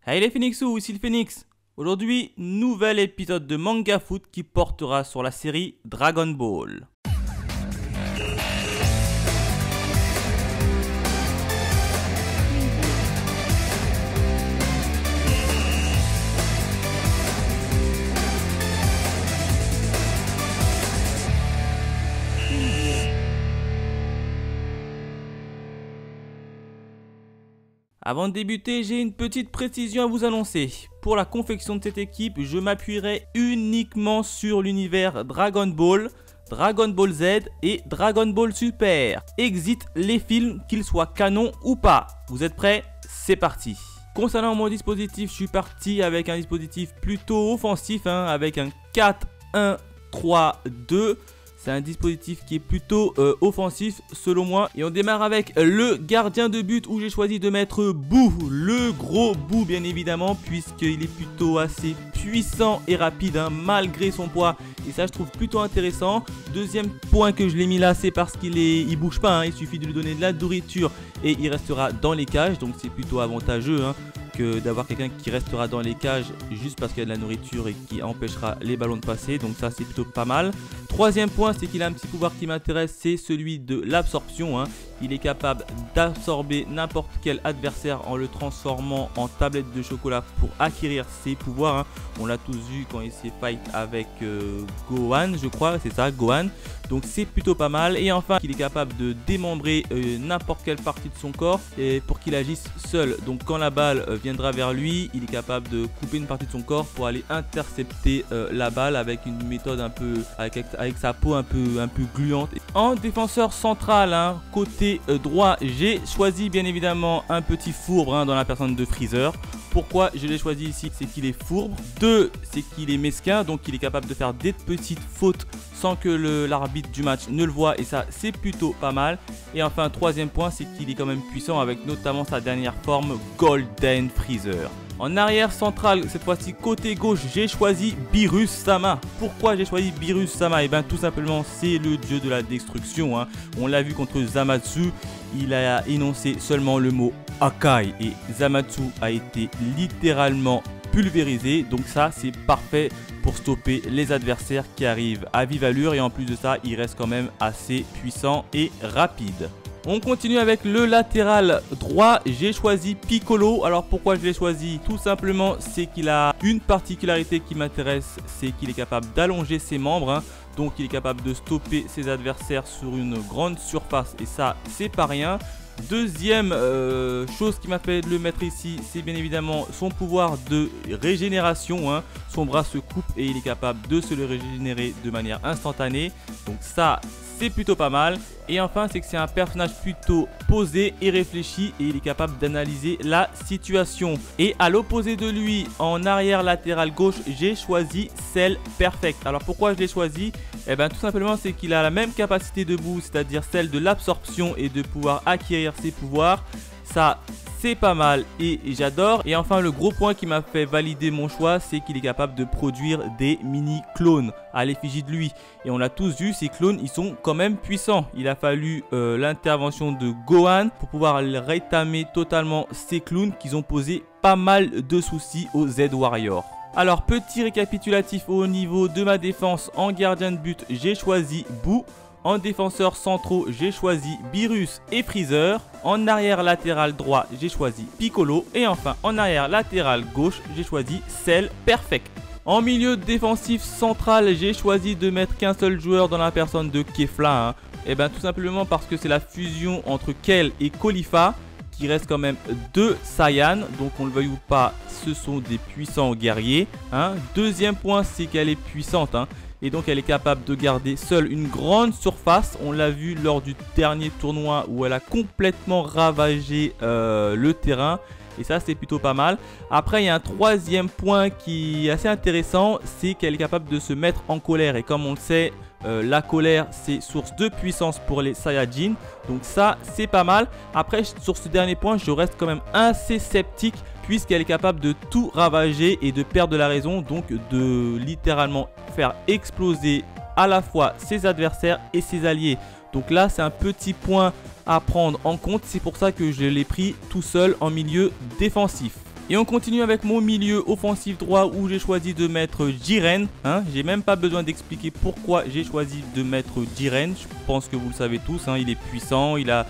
Hey les Phoenixous, ici le Phoenix. Aujourd'hui, nouvel épisode de Manga Foot qui portera sur la série Dragon Ball. Avant de débuter, j'ai une petite précision à vous annoncer. Pour la confection de cette équipe, je m'appuierai uniquement sur l'univers Dragon Ball, Dragon Ball Z et Dragon Ball Super. Exit les films, qu'ils soient canon ou pas. Vous êtes prêts? C'est parti. Concernant mon dispositif, je suis parti avec un dispositif plutôt offensif, avec un 4-1-3-2. C'est un dispositif qui est plutôt offensif selon moi. Et on démarre avec le gardien de but où j'ai choisi de mettre Boo. Le gros Boo bien évidemment, puisqu'il est plutôt assez puissant et rapide malgré son poids. Et ça je trouve plutôt intéressant. Deuxième point que je l'ai mis là, c'est parce qu'il bouge pas. Il suffit de lui donner de la nourriture et il restera dans les cages. Donc c'est plutôt avantageux que d'avoir quelqu'un qui restera dans les cages juste parce qu'il y a de la nourriture et qui empêchera les ballons de passer. Donc ça c'est plutôt pas mal. Troisième point, c'est qu'il a un petit pouvoir qui m'intéresse, c'est celui de l'absorption. Il est capable d'absorber n'importe quel adversaire en le transformant en tablette de chocolat pour acquérir ses pouvoirs. On l'a tous vu quand il s'est fight avec Gohan, je crois, c'est ça, Gohan. Donc c'est plutôt pas mal. Et enfin, il est capable de démembrer n'importe quelle partie de son corps pour qu'il agisse seul. Donc quand la balle viendra vers lui, il est capable de couper une partie de son corps pour aller intercepter la balle avec une méthode un peu avec sa peau un peu gluante. En défenseur central, côté droit, j'ai choisi bien évidemment un petit fourbe dans la personne de Freezer. Pourquoi je l'ai choisi ici? C'est qu'il est fourbe. 2, c'est qu'il est mesquin, donc il est capable de faire des petites fautes sans que l'arbitre du match ne le voit, et ça c'est plutôt pas mal. Et enfin, troisième point, c'est qu'il est quand même puissant avec notamment sa dernière forme Golden Freezer. En arrière central, cette fois-ci côté gauche, j'ai choisi Beerus Sama. Pourquoi j'ai choisi Beerus Sama? Et bien tout simplement, c'est le dieu de la destruction. On l'a vu contre Zamasu, il a énoncé seulement le mot Akai et Zamasu a été littéralement pulvérisé. Donc ça c'est parfait pour stopper les adversaires qui arrivent à vive allure, et en plus de ça, il reste quand même assez puissant et rapide. On continue avec le latéral droit, j'ai choisi Piccolo. Alors pourquoi je l'ai choisi? Tout simplement, c'est qu'il a une particularité qui m'intéresse, c'est qu'il est capable d'allonger ses membres. Donc il est capable de stopper ses adversaires sur une grande surface, et ça c'est pas rien. Deuxième chose qui m'a fait le mettre ici, c'est bien évidemment son pouvoir de régénération. Son bras se coupe et il est capable de se le régénérer de manière instantanée. Donc ça c'est plutôt pas mal. Et enfin, c'est que c'est un personnage plutôt posé et réfléchi, et il est capable d'analyser la situation. Et à l'opposé de lui, en arrière latéral gauche, j'ai choisi Cell Perfect. Alors pourquoi je l'ai choisi? Eh bien tout simplement, c'est qu'il a la même capacité de Boo, c'est-à-dire celle de l'absorption et de pouvoir acquérir ses pouvoirs. Ça c'est pas mal et j'adore. Et enfin, le gros point qui m'a fait valider mon choix, c'est qu'il est capable de produire des mini clones à l'effigie de lui. Et on l'a tous vu, ces clones ils sont quand même puissants. Il a fallu l'intervention de Gohan pour pouvoir rétamer totalement ces clones qui ont posé pas mal de soucis aux Z Warriors. Alors petit récapitulatif au niveau de ma défense. En gardien de but, j'ai choisi Boo. En défenseurs centraux, j'ai choisi Beerus et Freezer. En arrière latéral droit, j'ai choisi Piccolo. Et enfin, en arrière latéral gauche, j'ai choisi Cell Perfect. En milieu défensif central, j'ai choisi de mettre qu'un seul joueur dans la personne de Kefla. Et bien tout simplement parce que c'est la fusion entre Kel et Caulifla, qui reste quand même 2 Saiyans. Donc on le veuille ou pas, ce sont des puissants guerriers. Deuxième point, c'est qu'elle est puissante. Et donc elle est capable de garder seule une grande surface. On l'a vu lors du dernier tournoi où elle a complètement ravagé le terrain. Et ça c'est plutôt pas mal. Après il y a un troisième point qui est assez intéressant, c'est qu'elle est capable de se mettre en colère. Et comme on le sait, la colère c'est source de puissance pour les Saiyajins. Donc ça c'est pas mal. Après sur ce dernier point, je reste quand même assez sceptique, puisqu'elle est capable de tout ravager et de perdre de la raison. Donc de littéralement faire exploser à la fois ses adversaires et ses alliés. Donc là c'est un petit point à prendre en compte. C'est pour ça que je l'ai pris tout seul en milieu défensif. Et on continue avec mon milieu offensif droit où j'ai choisi de mettre Jiren. J'ai même pas besoin d'expliquer pourquoi j'ai choisi de mettre Jiren. Je pense que vous le savez tous, il est puissant, il a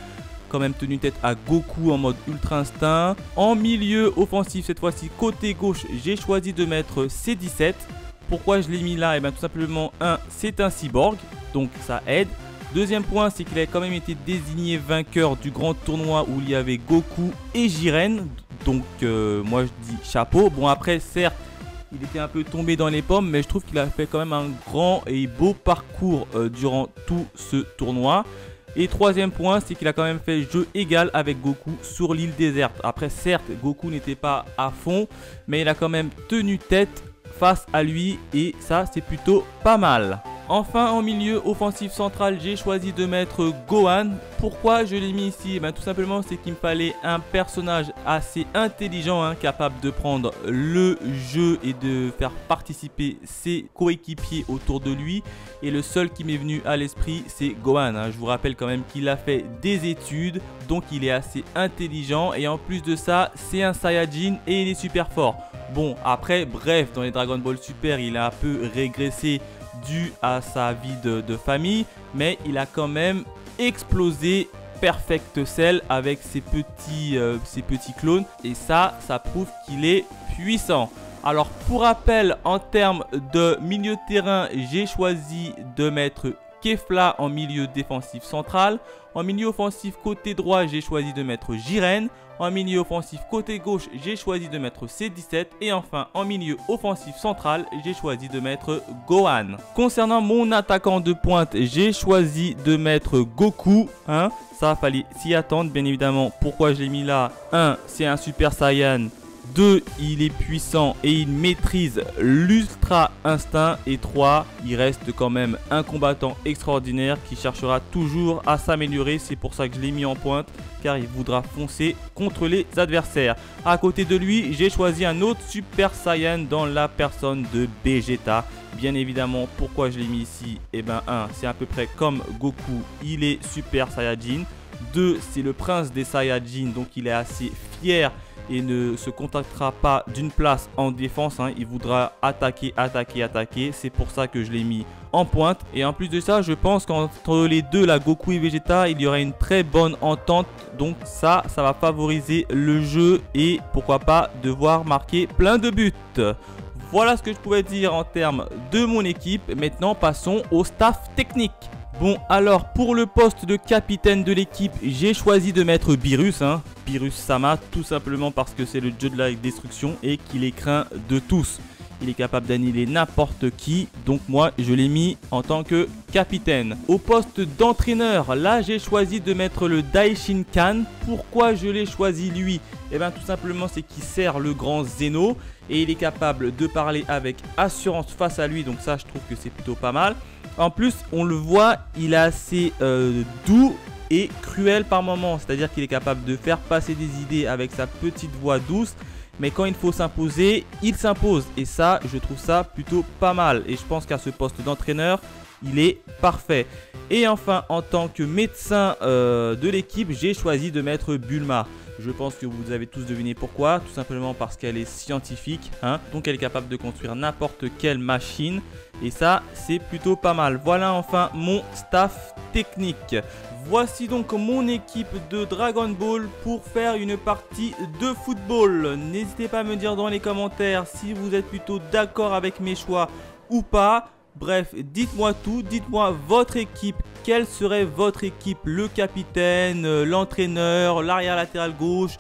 quand même tenu tête à Goku en mode ultra instinct. En milieu offensif cette fois-ci côté gauche, j'ai choisi de mettre C17. Pourquoi je l'ai mis là? Et bien tout simplement, c'est un cyborg, donc ça aide. Deuxième point, c'est qu'il a quand même été désigné vainqueur du grand tournoi où il y avait Goku et Jiren. Donc moi je dis chapeau. Bon après certes, il était un peu tombé dans les pommes, mais je trouve qu'il a fait quand même un grand et beau parcours durant tout ce tournoi. Et troisième point, c'est qu'il a quand même fait jeu égal avec Goku sur l'île déserte. Après certes, Goku n'était pas à fond, mais il a quand même tenu tête face à lui et ça c'est plutôt pas mal. Enfin en milieu offensif central, j'ai choisi de mettre Gohan. Pourquoi je l'ai mis ici? Tout simplement c'est qu'il me fallait un personnage assez intelligent, capable de prendre le jeu et de faire participer ses coéquipiers autour de lui. Et le seul qui m'est venu à l'esprit c'est Gohan. Je vous rappelle quand même qu'il a fait des études, donc il est assez intelligent. Et en plus de ça, c'est un Saiyajin et il est super fort. Bon après, bref, dans les Dragon Ball Super, il a un peu régressé dû à sa vie de famille, mais il a quand même explosé Perfect Cell avec ses petits clones et ça prouve qu'il est puissant. Alors pour rappel, en termes de milieu de terrain, j'ai choisi de mettre Kefla en milieu défensif central. En milieu offensif côté droit, j'ai choisi de mettre Jiren. En milieu offensif côté gauche, j'ai choisi de mettre C17. Et enfin, en milieu offensif central, j'ai choisi de mettre Gohan. Concernant mon attaquant de pointe, j'ai choisi de mettre Goku. Ça, fallait s'y attendre, bien évidemment. Pourquoi je l'ai mis là? 1, c'est un Super Saiyan. 2, il est puissant et il maîtrise l'ultra instinct. Et 3, il reste quand même un combattant extraordinaire qui cherchera toujours à s'améliorer. C'est pour ça que je l'ai mis en pointe, car il voudra foncer contre les adversaires. À côté de lui, j'ai choisi un autre Super Saiyan dans la personne de Vegeta. Bien évidemment, pourquoi je l'ai mis ici? 1, c'est à peu près comme Goku, il est Super Saiyajin. 2, c'est le prince des Saiyajins, donc il est assez fier et ne se contactera pas d'une place en défense. Il voudra attaquer. C'est pour ça que je l'ai mis en pointe. Et en plus de ça, je pense qu'entre les deux, là, Goku et Vegeta, il y aura une très bonne entente. Donc ça va favoriser le jeu et pourquoi pas devoir marquer plein de buts. Voilà ce que je pouvais dire en termes de mon équipe. Maintenant, passons au staff technique. Bon, alors pour le poste de capitaine de l'équipe, j'ai choisi de mettre Beerus, Beerus Sama, tout simplement parce que c'est le dieu de la destruction et qu'il est craint de tous. Il est capable d'annihiler n'importe qui, donc moi je l'ai mis en tant que capitaine. Au poste d'entraîneur, là j'ai choisi de mettre le Daishinkan. Pourquoi je l'ai choisi lui? Tout simplement c'est qu'il sert le grand Zeno et il est capable de parler avec assurance face à lui, donc ça je trouve que c'est plutôt pas mal. En plus, on le voit, il est assez doux et cruel par moments. C'est-à-dire qu'il est capable de faire passer des idées avec sa petite voix douce. Mais quand il faut s'imposer, il s'impose. Et ça, je trouve ça plutôt pas mal. Et je pense qu'à ce poste d'entraîneur, il est parfait. Et enfin, en tant que médecin de l'équipe, j'ai choisi de mettre Bulma. Je pense que vous avez tous deviné pourquoi. Tout simplement parce qu'elle est scientifique. Donc elle est capable de construire n'importe quelle machine. Et ça, c'est plutôt pas mal. Voilà enfin mon staff technique. Voici donc mon équipe de Dragon Ball pour faire une partie de football. N'hésitez pas à me dire dans les commentaires si vous êtes plutôt d'accord avec mes choix ou pas. Bref, dites-moi tout, dites-moi votre équipe, quelle serait votre équipe, le capitaine, l'entraîneur, l'arrière latéral gauche.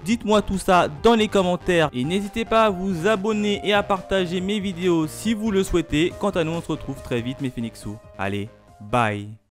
Dites-moi tout ça dans les commentaires et n'hésitez pas à vous abonner et à partager mes vidéos si vous le souhaitez. Quant à nous, on se retrouve très vite mes Phoenixous. Allez, bye.